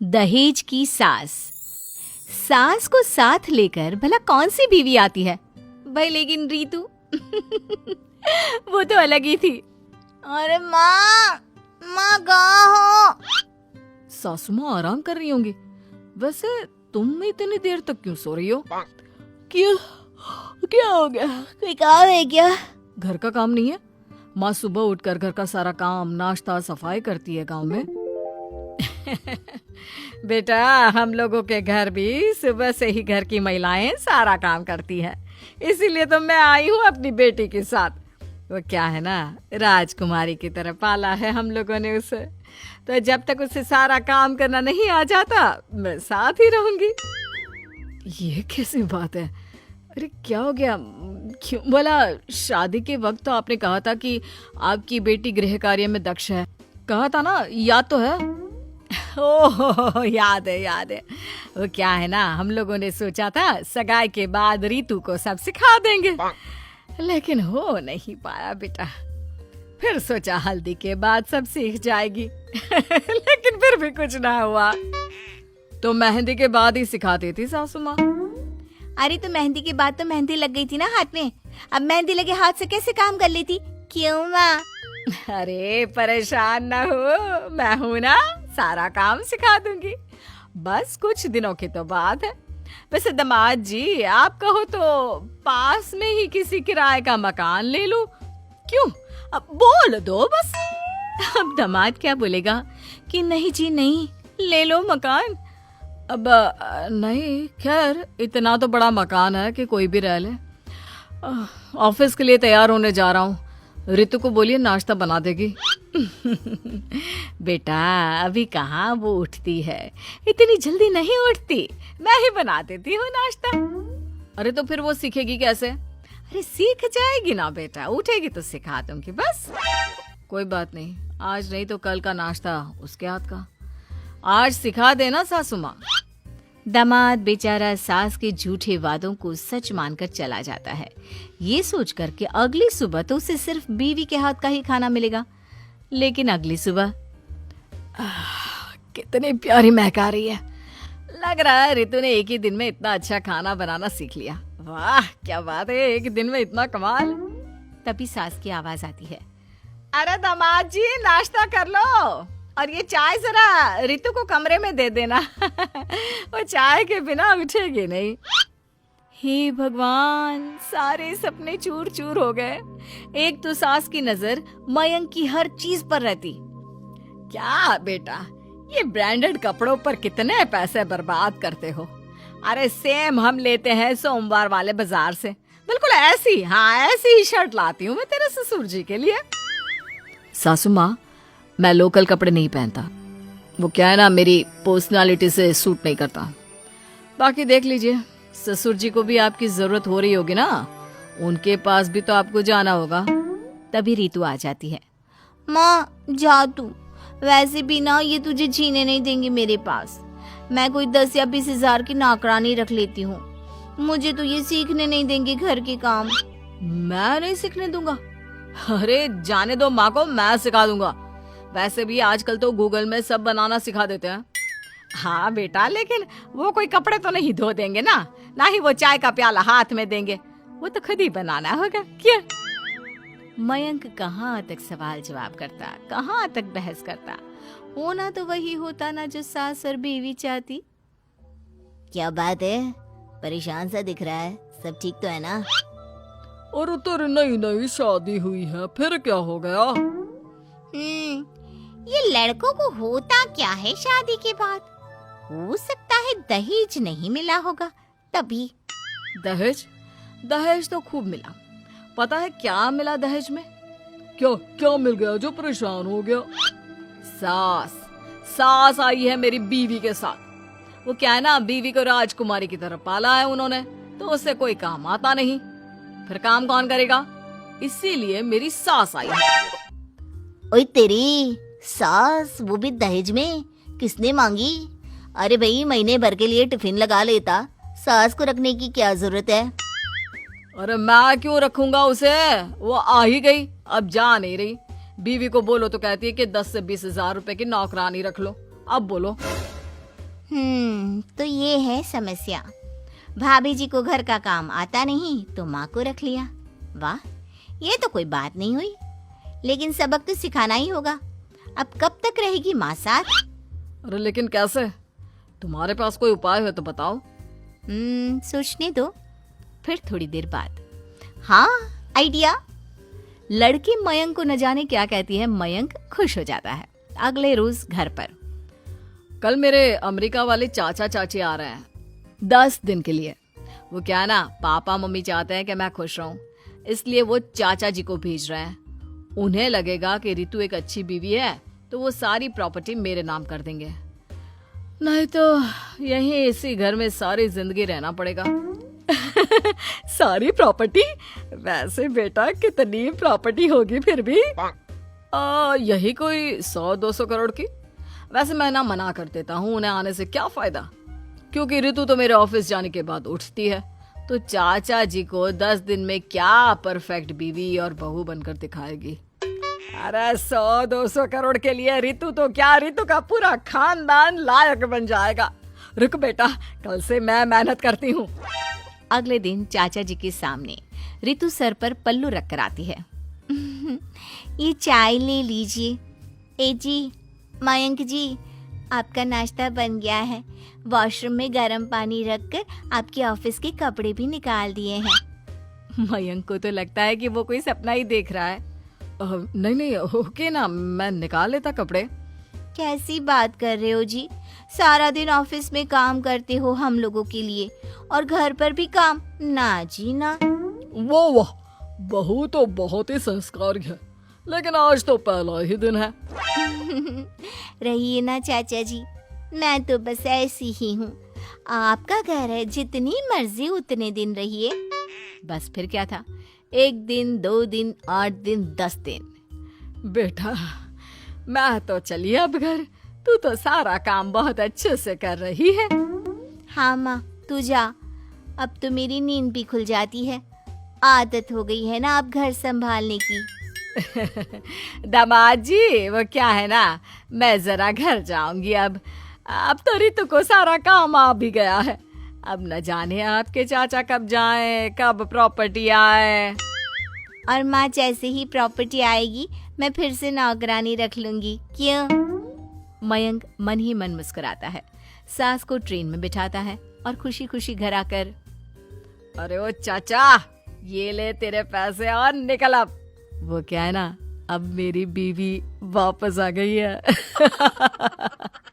दहेज की सास। सास को साथ लेकर भला कौन सी बीवी आती है भाई, लेकिन रीतू वो तो अलग ही थी। अरे माँ, माँ कहाँ हो? सासू माँ आराम कर रही होंगी। वैसे तुम इतनी देर तक क्यों सो रही हो? क्यों, क्या हो गया? कोई काम है क्या? घर का काम नहीं है? माँ सुबह उठकर घर का सारा काम, नाश्ता, सफाई करती है गांव में। बेटा, हम लोगों के घर भी सुबह से ही घर की महिलाएं सारा काम करती है, इसीलिए तो मैं आई हूँ अपनी बेटी के साथ। वो क्या है ना, राजकुमारी की तरह पाला है हम लोगों ने उसे, तो जब तक उसे सारा काम करना नहीं आ जाता मैं साथ ही रहूंगी। ये कैसी बात है? अरे क्या हो गया? क्यों बोला? शादी के वक्त तो आपने कहा था कि आपकी बेटी गृह कार्य में दक्ष है, कहा था ना? याद तो है? ओह, याद है याद है। वो क्या है ना, हम लोगों ने सोचा था सगाई के बाद रीतू को सब सिखा देंगे, लेकिन हो नहीं पाया बेटा। फिर सोचा हल्दी के बाद सब सीख जाएगी लेकिन फिर भी कुछ ना हुआ। तो मेहंदी के बाद ही सिखाती थी सासू माँ। अरे तो मेहंदी के बाद तो मेहंदी लग गई थी ना हाथ में, अब मेहंदी लगे हाथ से कैसे काम कर लेती? क्यों माँ? अरे परेशान ना हो, मैं हूं ना, सारा काम सिखा दूंगी। बस कुछ दिनों की तो बात है। वैसे दामाद जी, आप कहो तो पास में ही किसी किराए का मकान ले लूं, क्यों? अब बोल दो बस। अब दामाद क्या बोलेगा कि नहीं जी नहीं, ले लो मकान। अब नहीं, खैर इतना तो बड़ा मकान है कि कोई भी रह ले। ऑफिस के लिए तैयार होने जा रहा हूँ, रितु को बोलिए नाश्ता बना देगी। बेटा अभी कहाँ वो उठती है, इतनी जल्दी नहीं उठती, मैं ही बना देती हूँ नाश्ता। अरे तो फिर वो सीखेगी कैसे? अरे सीख जाएगी ना बेटा, उठेगी तो सिखा दूंगी बस। कोई बात नहीं, आज नहीं तो कल का नाश्ता उसके हाथ का। आज सिखा देना सासू माँ। दामाद बेचारा सास के झूठे वादों को सच मानकर चला जाता है, ये सोचकर कि अगली सुबह तो उसे सिर्फ बीवी के हाथ का ही खाना मिलेगा। लेकिन अगली सुबह कितनी प्यारी महक आ रही है। लग रहा है रितु ने एक ही दिन में इतना अच्छा खाना बनाना सीख लिया। वाह क्या बात है, एक दिन में इतना कमाल। तभी सास की आवाज आती है, अरे दामाद जी नाश्ता कर लो, और ये चाय जरा रितु को कमरे में दे देना वो चाय के बिना उठेगी नहीं। हे भगवान, सारे सपने चूर चूर हो गए। एक तो सास की नजर मयंक की हर चीज पर रहती। क्या बेटा, ये ब्रांडेड कपड़ों पर कितने पैसे बर्बाद करते हो? अरे सेम हम लेते हैं सोमवार वाले बाजार से, बिल्कुल ऐसी, हाँ ऐसी ही शर्ट लाती हूँ मैं तेरे ससुर जी के लिए। सासू माँ, मैं लोकल कपड़े नहीं पहनता, वो क्या है ना, मेरी पर्सनालिटी से सूट नहीं करता। बाकी देख लीजिए, ससुर जी को भी आपकी जरूरत हो रही होगी ना, उनके पास भी तो आपको जाना होगा। तभी रीतु आ जाती है। माँ जा तू, वैसे भी ना ये तुझे जीने नहीं देंगे मेरे पास। मैं कोई 10 या 20 हजार की नौकरानी रख लेती हूँ, मुझे तो ये सीखने नहीं देंगे घर के काम। मैं नहीं सीखने दूंगा? अरे जाने दो माँ को, मैं सिखा दूंगा। वैसे भी आजकल तो गूगल में सब बनाना सिखा देते हैं। हाँ बेटा, लेकिन वो कोई कपड़े तो नहीं धो देंगे ना, ना ही वो चाय का प्याला हाथ में देंगे, वो तो खुद ही बनाना होगा। क्या? मयंक कहाँ तक सवाल जवाब करता, कहाँ तक बहस करता। होना तो वही होता ना जो सास और बीवी चाहती। क्या बात है, परेशान सा दिख रहा है, सब ठीक तो है ना? और तेरी नई नई शादी हुई है, फिर क्या हो गया? ये लड़कों को होता क्या है शादी के बाद? हो सकता है दहेज नहीं मिला होगा तभी। दहेज? दहेज तो खूब मिला। पता है क्या मिला दहेज में? क्या क्या मिल गया जो परेशान हो गया? सास आई है मेरी बीवी के साथ। वो क्या है ना, बीवी को राजकुमारी की तरह पाला है उन्होंने, तो उससे कोई काम आता नहीं, फिर काम कौन करेगा? इसीलिए मेरी सास आई है। ओए तेरी सास, वो भी दहेज में? किसने मांगी? अरे भाई महीने भर के लिए टिफिन लगा लेता, सास को रखने की क्या जरूरत है? अरे मैं क्यों रखूंगा उसे, वो आ ही गई, अब जा नहीं रही। बीवी को बोलो तो कहती है कि 10 से 20 हजार रुपए की नौकरानी रख लो। अब बोलो। तो ये है समस्या। भाभी जी को घर का काम आता नहीं तो माँ को रख लिया। वाह, ये तो कोई बात नहीं हुई, लेकिन सबक तो सिखाना ही होगा। अब कब तक रहेगी माँ साथ? अरे लेकिन कैसे? तुम्हारे पास कोई उपाय हो तो बताओ। सोचने दो। फिर थोड़ी देर बाद, हाँ, आइडिया। लड़की मयंक को न जाने क्या कहती है। मयंक खुश हो जाता है। अगले रोज घर पर, कल मेरे अमेरिका वाले चाचा चाची आ रहे हैं 10 दिन के लिए। वो क्या ना, पापा मम्मी चाहते हैं कि मैं खुश रहूं, इसलिए वो चाचा जी को भेज रहे हैं। उन्हें लगेगा कि रितु एक अच्छी बीवी है तो वो सारी प्रॉपर्टी मेरे नाम कर देंगे, नहीं तो यहीं इसी घर में सारी जिंदगी रहना पड़ेगा। सारी प्रॉपर्टी? वैसे बेटा कितनी प्रॉपर्टी होगी फिर भी? यही कोई 100-200 करोड़ की। वैसे मैं ना मना कर देता हूँ, उन्हें आने से क्या फायदा, क्योंकि रितु तो मेरे ऑफिस जाने के बाद उठती है। तो चाचा जी को 10 दिन में क्या परफेक्ट बीवी और बहू बनकर दिखाएगी। अरे 100-200 करोड़ के लिए रितु तो क्या, रितु का पूरा खानदान लायक बन जाएगा। रुक बेटा, कल से मैं मेहनत करती हूँ। अगले दिन चाचा जी के सामने रितु सर पर पल्लू रख कर आती है। ये चाय ले लीजिए। ए जी, मयंक जी, आपका नाश्ता बन गया है। वॉशरूम में गर्म पानी रखकर आपके ऑफिस के कपड़े भी निकाल दिए हैं। मयंक को तो लगता है कि वो कोई सपना ही देख रहा है। नहीं, ओके ना, मैं निकाल लेता कपड़े। कैसी बात कर रहे हो जी? सारा दिन ऑफिस में काम करते हो हम लोगों के लिए, और घर पर भी काम? ना जी ना। वाह, बहू तो बहुत ही संस्कारी है, लेकिन आज तो पहला ही दिन है। रहिए ना चाचा जी, मैं तो बस ऐसी ही हूँ। आपका घर है, जितनी मर्जी उतने दिन रहिए। बस फिर क्या था, 1 दिन, 2 दिन, 8 दिन, 10 दिन। बेटा मैं तो चली अब घर, तू तो सारा काम बहुत अच्छे से कर रही है। हाँ माँ, तू जा। अब तो मेरी नींद भी खुल जाती है। आदत हो गई है ना अब घर संभालने की। दामाद जी, वो क्या है ना, मैं जरा घर जाऊंगी अब तो रितु को सारा काम आ भी गया है। अब न जाने आपके चाचा कब जाएं, कब प्रॉपर्टी आए। और माँ, जैसे ही प्रॉपर्टी आएगी मैं फिर से नौकरानी रख लूंगी। क्यों? मयंक मन ही मन मुस्कुराता है। सास को ट्रेन में बिठाता है और खुशी खुशी घर आकर, अरे ओ चाचा, ये ले तेरे पैसे और निकल अब। वो क्या है ना, अब मेरी बीवी वापस आ गई है।